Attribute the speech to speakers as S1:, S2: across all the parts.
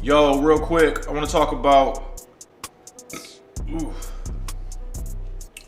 S1: Yo, real quick, I want to talk about. Let's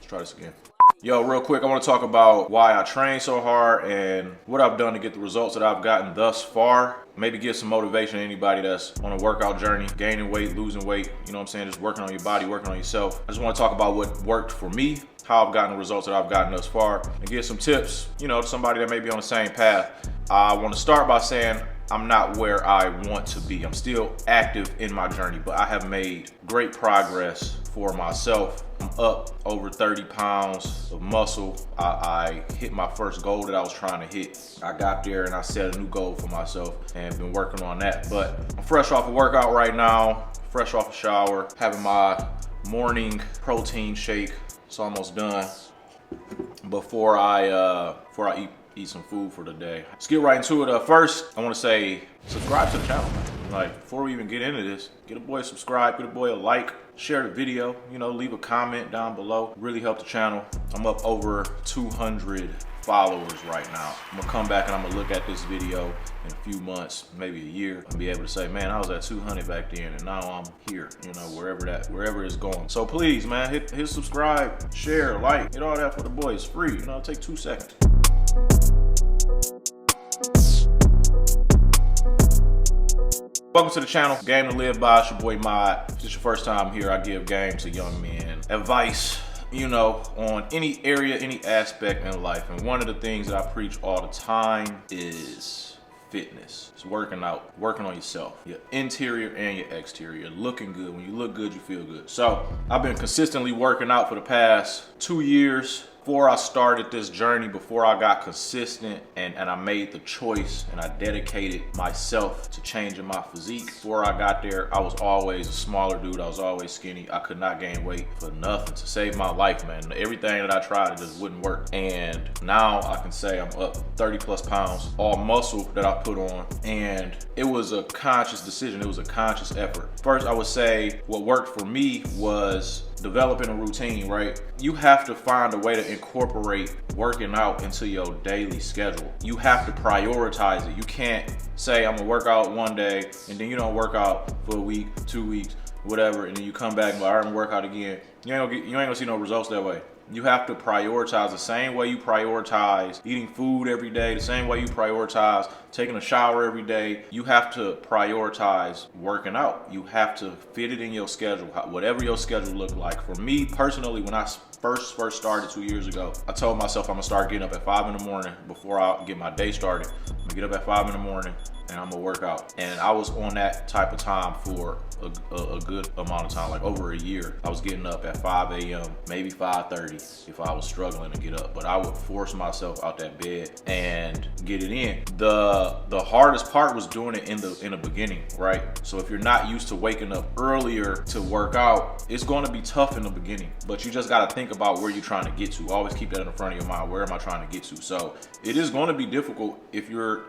S1: try this again. Yo, real quick, I want to talk about why I train so hard and what I've done to get the results that I've gotten thus far. Maybe give some motivation to anybody that's on a workout journey, gaining weight, losing weight, you know what I'm saying? Just working on your body, working on yourself. I just want to talk about what worked for me, how I've gotten the results that I've gotten thus far, and give some tips, to somebody that may be on the same path. I want to start by saying I'm not where I want to be. I'm still active in my journey, but I have made great progress for myself. I'm up over 30 pounds of muscle. I hit my first goal that I was trying to hit. I got there and I set a new goal for myself and been working on that. But I'm fresh off a workout right now, fresh off a shower, having my morning protein shake. It's almost done before I eat some food for the day. Let's get right into it. First, I want to say subscribe to the channel. Like, before we even get into this, get a boy a subscribe, get a boy a like, share the video, leave a comment down below. Really help the channel. I'm up over 200 followers right now. I'm gonna come back and I'm gonna look at this video in a few months, maybe a year, and be able to say, man, I was at 200 back then and now I'm here, wherever it's going. So please, man, hit subscribe, share, like, get all that for the boy. It's free, it'll take 2 seconds. Welcome to the channel, Game to Live By. It's your boy Mod. If this is your first time here, I give game to young men advice, on any area, any aspect in life. And one of the things that I preach all the time is fitness. It's working out, working on yourself, your interior and your exterior, looking good. When you look good, you feel good. So I've been consistently working out for the past 2 years. Before I started this journey, before I got consistent and I made the choice and I dedicated myself to changing my physique, before I got there, I was always a smaller dude. I was always skinny. I could not gain weight for nothing to save my life, man. Everything that I tried, it just wouldn't work. And now I can say I'm up 30 plus pounds, all muscle that I put on. And it was a conscious decision. It was a conscious effort. First, I would say what worked for me was developing a routine, right? You have to find a way to incorporate working out into your daily schedule. You have to prioritize it. You can't say I'm gonna work out one day and then you don't work out for a week, 2 weeks, whatever, and then you come back and I'm gonna work out again. You ain't gonna see no results that way. You have to prioritize the same way you prioritize eating food every day, the same way you prioritize taking a shower every day. You have to prioritize working out. You have to fit it in your schedule, whatever your schedule looked like. For me personally, when I first started 2 years ago, I told myself I'm gonna start getting up at 5 in the morning before I get my day started. I'm gonna get up at 5 in the morning and I'm gonna work out. And I was on that type of time for a good amount of time, like over a year. I was getting up at 5 a.m., maybe 5:30 if I was struggling to get up. But I would force myself out that bed and get it in. The hardest part was doing it in the beginning, right? So if you're not used to waking up earlier to work out, it's gonna be tough in the beginning. But you just gotta think about where you're trying to get to. Always keep that in the front of your mind. Where am I trying to get to? So it is gonna be difficult if you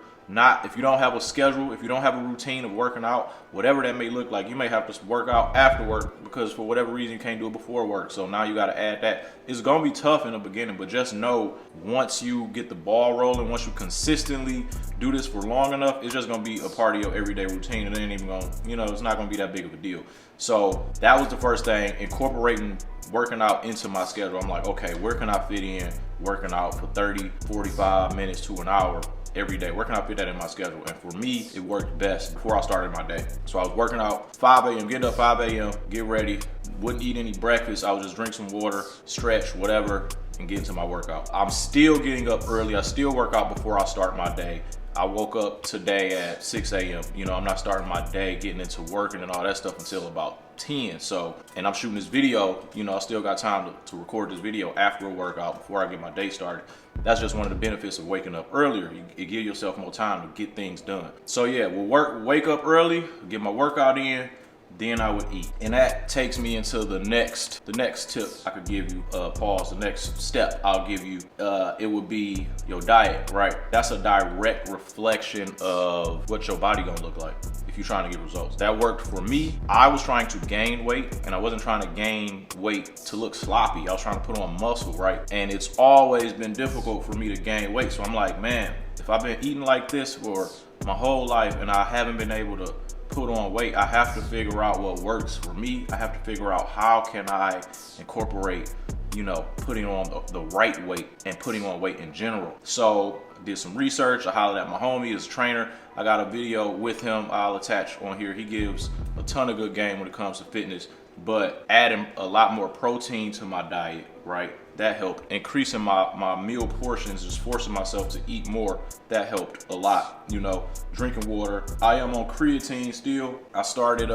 S1: don't have a schedule, if you don't have a routine of working out, whatever that may look like. You may have to work out after work because for whatever reason you can't do it before work. So now you got to add that. It's going to be tough in the beginning, but just know once you get the ball rolling, once you consistently do this for long enough, it's just going to be a part of your everyday routine. And it ain't even going to, it's not going to be that big of a deal. So that was the first thing, incorporating working out into my schedule. I'm like, okay, where can I fit in working out for 30, 45 minutes to an hour every day? Where can I fit that in my schedule? And for me, it worked best before I started my day. So I was working out 5 a.m., getting up 5 a.m., get ready, wouldn't eat any breakfast. I would just drink some water, stretch, whatever, and get into my workout. I'm still getting up early. I still work out before I start my day. I woke up today at 6 a.m. I'm not starting my day getting into working and all that stuff until about 10. So, and I'm shooting this video, I still got time to record this video after a workout before I get my day started. That's just one of the benefits of waking up earlier. You give yourself more time to get things done. So yeah, wake up early, get my workout in, then I would eat. And that takes me into the next tip I could give you, the next step I'll give you, it would be your diet, right? That's a direct reflection of what your body gonna look like if you're trying to get results. That worked for me. I was trying to gain weight and I wasn't trying to gain weight to look sloppy. I was trying to put on muscle, right? And it's always been difficult for me to gain weight. So I'm like, man, if I've been eating like this for my whole life and I haven't been able to put on weight, I have to figure out what works for me. I have to figure out how can I incorporate, you know, putting on the right weight and putting on weight in general. So I did some research. I hollered at my homie, his trainer. I got a video with him I'll attach on here. He gives a ton of good game when it comes to fitness, but adding a lot more protein to my diet, right? That helped. Increasing my meal portions, just forcing myself to eat more, that helped a lot. You know, drinking water. I am on creatine still. I started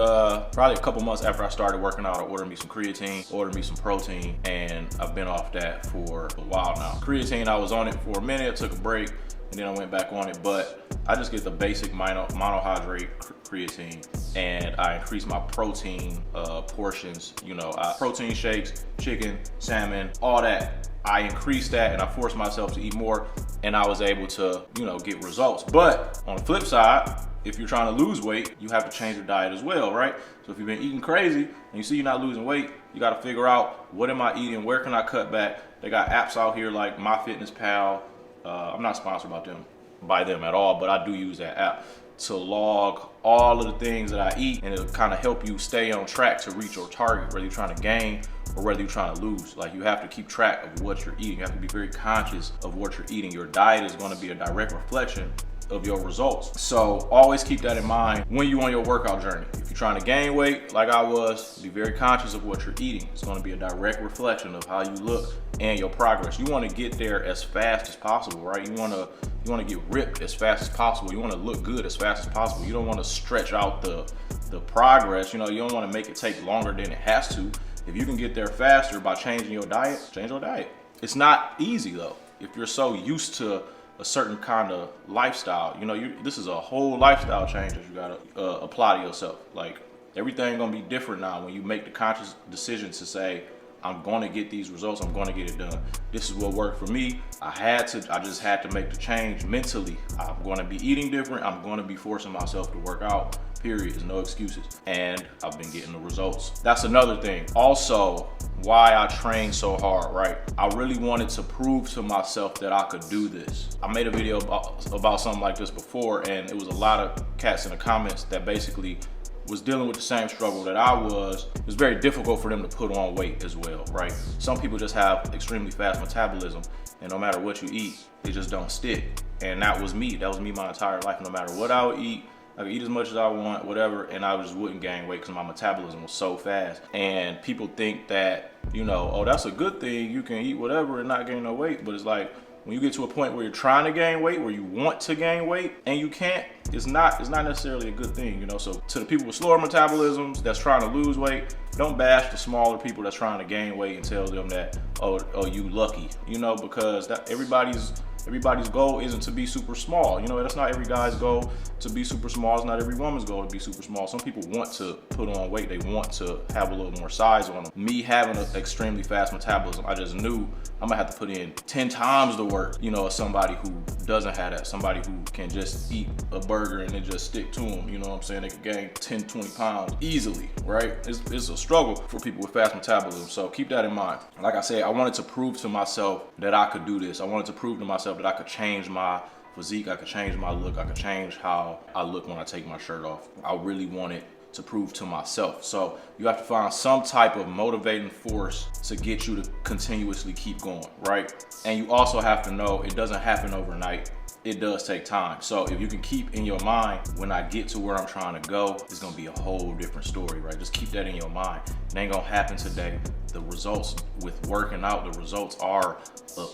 S1: probably a couple months after I started working out. I ordered me some creatine, ordered me some protein, and I've been off that for a while now. Creatine, I was on it for a minute, I took a break, and then I went back on it, but I just get the basic monohydrate creatine, and I increase my protein portions. You know, protein shakes, chicken, salmon, all that. I increased that and I forced myself to eat more, and I was able to, you know, get results. But on the flip side, if you're trying to lose weight, you have to change your diet as well, right? So if you've been eating crazy and you see you're not losing weight, you got to figure out, what am I eating? Where can I cut back? They got apps out here like MyFitnessPal. I'm not sponsored by them at all, but I do use that app to log all of the things that I eat, and it'll kind of help you stay on track to reach your target, whether you're trying to gain or whether you're trying to lose. Like, you have to keep track of what you're eating. You have to be very conscious of what you're eating. Your diet is going to be a direct reflection of your results. So always keep that in mind when you're on your workout journey. If you're trying to gain weight like I was, be very conscious of what you're eating. It's going to be a direct reflection of how you look and your progress. You want to get there as fast as possible, right? You want to get ripped as fast as possible. You want to look good as fast as possible. You don't want to stretch out the progress. You know, you don't want to make it take longer than it has to. If you can get there faster by changing your diet, change your diet. It's not easy though. If you're so used to a certain kind of lifestyle, you know, this is a whole lifestyle change that you gotta apply to yourself. Like, everything gonna be different now when you make the conscious decision to say, I'm gonna get these results, I'm gonna get it done. This is what worked for me. I just had to make the change mentally. I'm gonna be eating different. I'm gonna be forcing myself to work out, period. There's no excuses. And I've been getting the results. That's another thing. Also, why I train so hard, right? I really wanted to prove to myself that I could do this. I made a video about something like this before, and it was a lot of cats in the comments that basically was dealing with the same struggle that I was. It was very difficult for them to put on weight as well, right? Some people just have extremely fast metabolism, and no matter what you eat, they just don't stick. And that was me. That was me my entire life. No matter what I would eat, I could eat as much as I want, whatever, and I just wouldn't gain weight because my metabolism was so fast. And people think that, you know, oh, that's a good thing, you can eat whatever and not gain no weight. But it's like, when you get to a point where you're trying to gain weight, where you want to gain weight and you can't, it's not necessarily a good thing, you know. So to the people with slower metabolisms that's trying to lose weight, don't bash the smaller people that's trying to gain weight and tell them that, oh, you lucky, you know, because that everybody's goal isn't to be super small. You know, that's not every guy's goal to be super small. It's not every woman's goal to be super small. Some people want to put on weight. They want to have a little more size on them. Me having an extremely fast metabolism, I just knew I'm gonna have to put in 10 times the work, you know, as somebody who doesn't have that. Somebody who can just eat a burger and it just stick to them. You know what I'm saying? They could gain 10, 20 pounds easily, right? It's a struggle for people with fast metabolism. So keep that in mind. Like I said, I wanted to prove to myself that I could do this. I wanted to prove to myself that I could change my physique, I could change my look, I could change how I look when I take my shirt off. I really wanted to prove to myself. So you have to find some type of motivating force to get you to continuously keep going, right? And you also have to know it doesn't happen overnight. It does take time. So if you can keep in your mind, when I get to where I'm trying to go, it's gonna be a whole different story, right? Just keep that in your mind. It ain't gonna happen today. The results with working out, the results are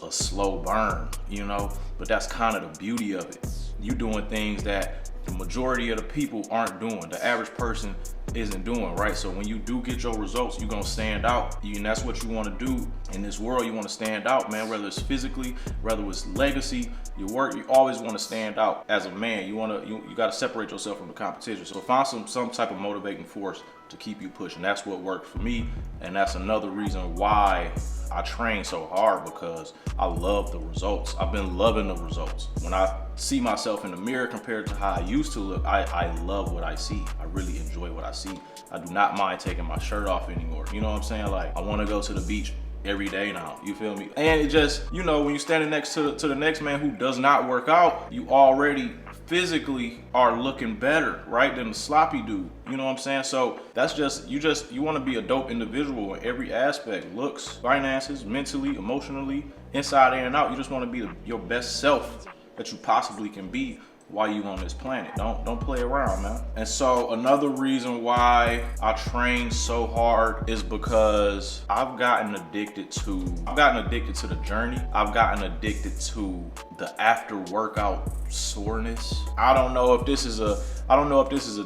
S1: a slow burn, you know? But that's kind of the beauty of it. You doing things that the majority of the people aren't doing. The average person isn't doing, right? So when you do get your results, you're gonna stand out. And that's what you wanna do in this world. You wanna stand out, man, whether it's physically, whether it's legacy, your work, you always wanna stand out as a man. You gotta separate yourself from the competition. So find some type of motivating force to keep you pushing. That's what worked for me. And that's another reason why I train so hard, because I love the results. I've been loving the results. When I see myself in the mirror compared to how I used to look, I love what I see. I really enjoy what I see. I do not mind taking my shirt off anymore. You know what I'm saying? Like, I wanna go to the beach every day now, you feel me? And it just, you know, when you're standing next to the next man who does not work out, you already physically are looking better, right, than the sloppy dude. You know what I'm saying? So that's you want to be a dope individual in every aspect: looks, finances, mentally, emotionally, inside and out. You just want to be your best self that you possibly can be while you on this planet. Don't play around, man. And so another reason why I train so hard is because I've gotten addicted to the journey. I've gotten addicted to the after workout soreness. I don't know if this is a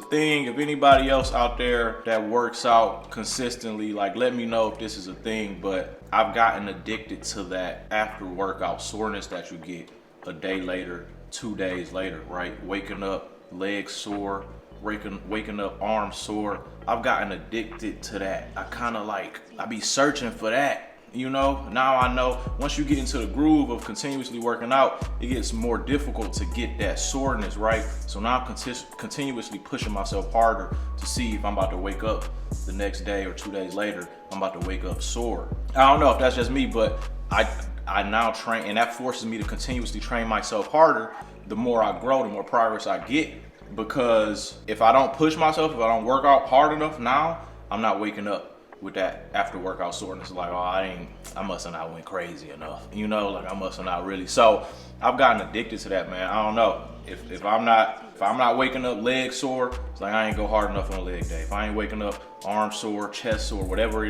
S1: thing. If anybody else out there that works out consistently, like, let me know if this is a thing, but I've gotten addicted to that after workout soreness that you get a day later, 2 days later, right? Waking up, legs sore, waking up, arms sore. I've gotten addicted to that. I be searching for that. You know, now I know once you get into the groove of continuously working out, it gets more difficult to get that soreness, right? So now I'm continuously pushing myself harder to see if I'm about to wake up the next day or 2 days later, I'm about to wake up sore. I don't know if that's just me, but I now train, and that forces me to continuously train myself harder. The more I grow, the more progress I get. Because if I don't push myself, if I don't work out hard enough now, I'm not waking up with that after workout soreness. Like, oh, I must have not went crazy enough. You know, like I must have not really. So I've gotten addicted to that, man. I don't know. If I'm not waking up leg sore, it's like I ain't go hard enough on a leg day. If I ain't waking up arm sore, chest sore, whatever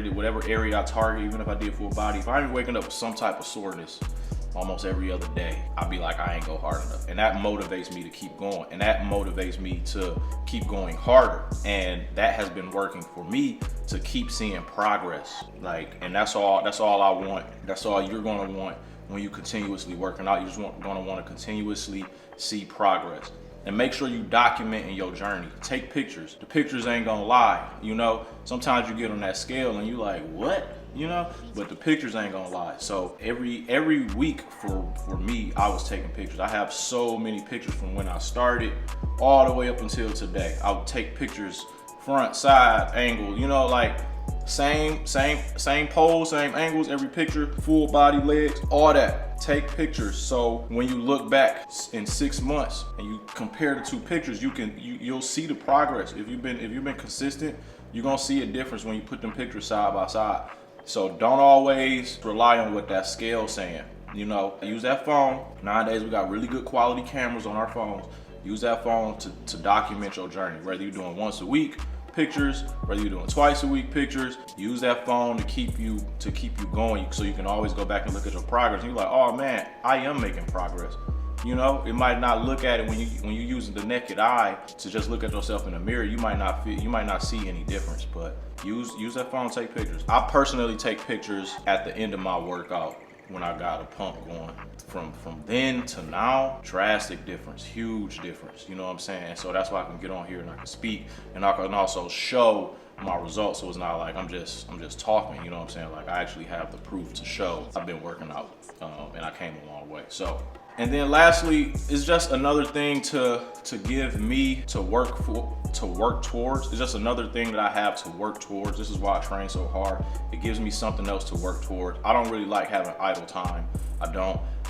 S1: area I target, even if I did full body, if I ain't waking up with some type of soreness almost every other day, I'll be like, I ain't go hard enough. And that motivates me to keep going. And that motivates me to keep going harder. And that has been working for me to keep seeing progress. Like, and that's all I want. That's all you're gonna want when you continuously working out. You're just gonna want to continuously see progress. And make sure you document in your journey. Take pictures. The pictures ain't gonna lie. You know, sometimes you get on that scale and you like, what? You know, but the pictures ain't gonna lie. So every week for me, I was taking pictures. I have so many pictures from when I started all the way up until today. I would take pictures front, side, angle, you know, like same pose, same angles, every picture, full body, legs, all that. Take pictures. So when you look back in 6 months and you compare the two pictures, you'll see the progress. If you've been consistent, you're gonna see a difference when you put them pictures side by side. So don't always rely on what that scale's saying. You know, use that phone. Nowadays we got really good quality cameras on our phones. Use that phone to document your journey. Whether you're doing once a week pictures, whether you're doing twice a week pictures, use that phone to keep you going, so you can always go back and look at your progress. And you're like, oh man, I am making progress. You know, it might not look at it when you're using the naked eye to just look at yourself in the mirror. You might not see any difference, but use that phone, take pictures. I personally take pictures at the end of my workout when I got a pump going. From then to now, drastic difference, huge difference. You know what I'm saying? So that's why I can get on here and I can speak, and I can also show my results. So it's not like I'm just talking. You know what I'm saying? Like I actually have the proof to show I've been working out, and I came a long way. So. And then lastly, it's just another thing to give me to work towards. It's just another thing that I have to work towards. This is why I train so hard. It gives me something else to work towards. I don't really like having idle time.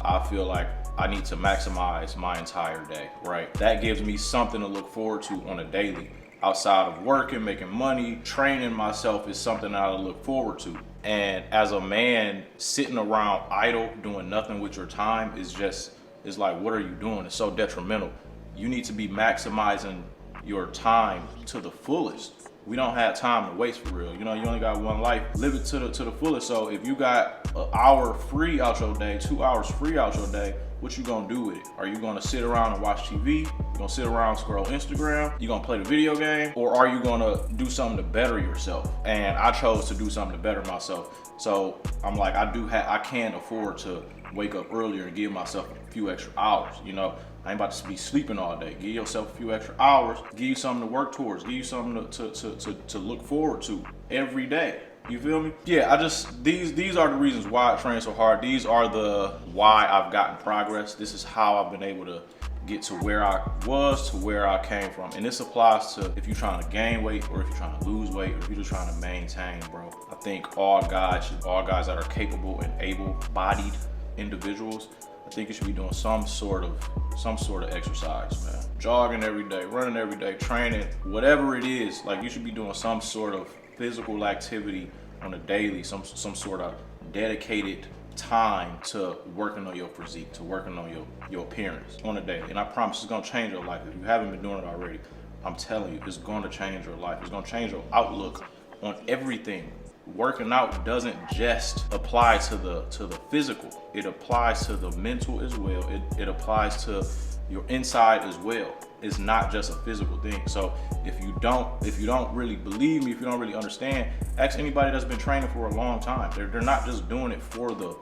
S1: I feel like I need to maximize my entire day, right? That gives me something to look forward to on a daily. Outside of working, making money, training myself is something that I look forward to. And as a man, sitting around idle, doing nothing with your time is like, what are you doing? It's so detrimental. You need to be maximizing your time to the fullest. We don't have time to waste, for real. You know, you only got one life. Live it to the fullest. So if you got an hour free out your day, 2 hours free out your day, what you gonna do with it? Are you gonna sit around and watch TV? You gonna sit around and scroll Instagram? You gonna play the video game? Or are you gonna do something to better yourself? And I chose to do something to better myself. So I'm like, I can afford to wake up earlier and give myself a few extra hours. You know, I ain't about to be sleeping all day. Give yourself a few extra hours. Give you something to work towards. Give you something to look forward to every day. You feel me? Yeah, these are the reasons why I train so hard. These are the why I've gotten progress. This is how I've been able to get to where I was, to where I came from. And this applies to if you're trying to gain weight, or if you're trying to lose weight, or if you're just trying to maintain, bro. I think all guys that are capable and able-bodied individuals I think you should be doing some sort of exercise, man. Jogging every day, running every day, training, whatever it is. Like, you should be doing some sort of physical activity on a daily, some sort of dedicated time to working on your physique, to working on your appearance on a daily. And I promise it's gonna change your life. If you haven't been doing it already, I'm telling you, it's gonna change your life. It's gonna change your outlook on everything. Working out doesn't just apply to the physical. It applies to the mental as well. It applies to your inside as well. It's not just a physical thing. So if you don't really believe me, if you don't really understand, ask anybody that's been training for a long time. They're not just doing it for the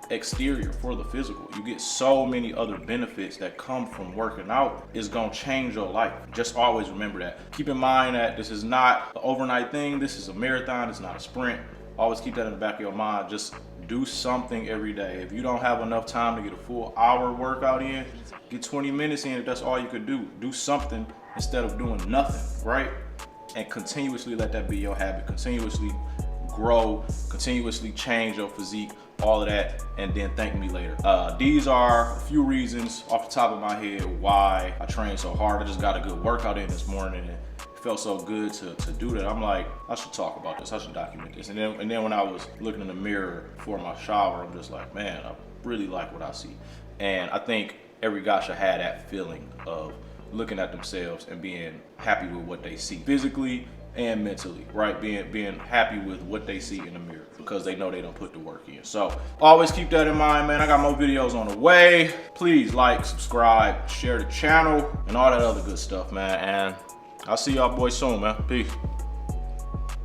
S1: exterior, for the physical. You get so many other benefits that come from working out. It's gonna change your life. Just always remember that. Keep in mind that this is not an overnight thing. This is a marathon. It's not a sprint. Always keep that in the back of your mind. Just do something every day. If you don't have enough time to get a full hour workout in, get 20 minutes in if that's all you could do. Do something instead of doing nothing, right? And continuously let that be your habit. Continuously grow, continuously change your physique, all of that, and then thank me later. These are a few reasons off the top of my head why I train so hard. I just got a good workout in this morning and it felt so good to do that. I'm like, I should talk about this, I should document this. And then when I was looking in the mirror before my shower, I'm just like, man, I really like what I see. And I think every guy should have that feeling of looking at themselves and being happy with what they see physically and mentally, right? Being happy with what they see in the mirror because they know they don't put the work in. So always keep that in mind, man. I got more videos on the way. Please like, subscribe, share the channel, and all that other good stuff, man. And I'll see y'all boys soon, man. Peace.